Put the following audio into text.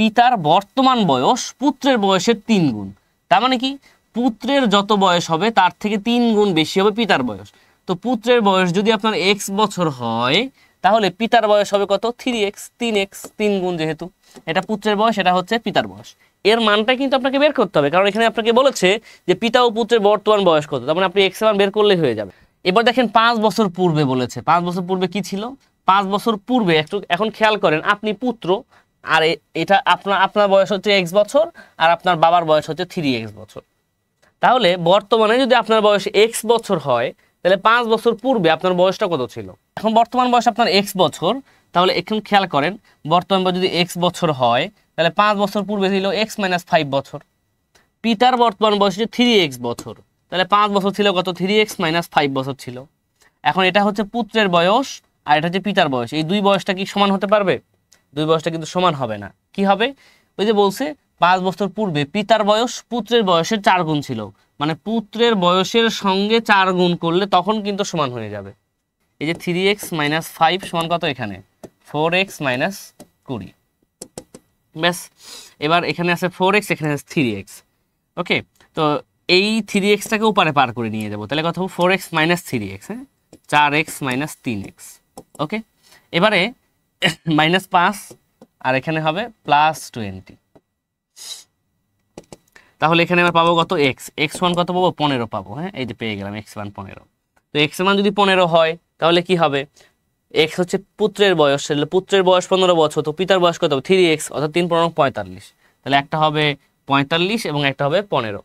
পিতার বর্তমান বয়স পুত্রের বয়সের 3 গুণ। তার মানে কি, পুত্রের যত বয়স হবে তার থেকে 3 গুণ বেশি হবে পিতার বয়স। তো পুত্রের বয়স যদি আপনার x বছর হয়, তাহলে পিতার বয়স হবে কত? 3x, 3x, 3 গুণ, যেহেতু এটা পুত্রের বয়স, এটা হচ্ছে পিতার বয়স। এর মানটা কিন্তু আপনাকে বের করতে হবে, কারণ এখানে আপনাকে বলেছে যে পিতা ও পুত্রের বর্তমান বয়স কত, তার মানে আপনি x এর মান বের করলেই হয়ে যাবে। এবার দেখেন 5 বছর পূর্বে বলেছে, 5 বছর পূর্বে কি ছিল? 5 বছর পূর্বে একটু এখন খেয়াল করেন, আপনি পুত্র, আর এটা আপনার বয়স হচ্ছে x বছর, আর আপনার বাবার বয়স হচ্ছে 3x বছর। তাহলে বর্তমানে যদি আপনার বয়স x বছর হয়, তাহলে 5 বছর পূর্বে আপনার বয়সটা কত ছিল? এখন বর্তমান বয়স আপনার x বছর, তাহলে এখন খেয়াল করেন, বর্তমান বয়স যদি x বছর হয়, তাহলে 5 বছর পূর্বে ছিল x - 5 বছর। পিতার বর্তমান বয়স হচ্ছে 3x বছর, তাহলে 5 বছর ছিল কত? 3x - 5 বছর ছিল। এখন এটা হচ্ছে পুত্রের বয়স, আর এটা হচ্ছে পিতার বয়স। এই দুই বয়সটা কি সমান হতে পারবে? দুই বয়সটা কিন্তু সমান হবে না। কি হবে? ওই যে বলছে 5 বছর পূর্বে পিতার বয়স পুত্রের বয়সের 4 গুণ ছিল, মানে পুত্রের বয়সের সঙ্গে 4 গুণ করলে তখন কিন্তু সমান হয়ে যাবে। এই যে 3x - 5 সমান কত? এখানে 4x - 20। ব্যাস, এবার এখানে আছে 4x, এখানে আছে 3x। ওকে, তো এই 3xটাকে উপরে পার করে নিয়ে যাব, তাহলে কত হবে? 4x - 3x, হ্যাঁ, 4x - 3x। ওকে, এবারে -5, আর এখানে হবে +20। তাহলে এখানে আমরা পাবো কত? x1 কত পাবো? 15 পাবো। হ্যাঁ, এই যে পেয়ে গেলাম x1 15। তো x1 যদি 15 হয়, তাহলে কি হবে? x হচ্ছে পুত্রের বয়স, পুত্রের বয়স 15 বছর, তো পিতার বয়স কত? 3x, অর্থাৎ 3 × 45। তাহলে একটা হবে 45 এবং একটা হবে 15।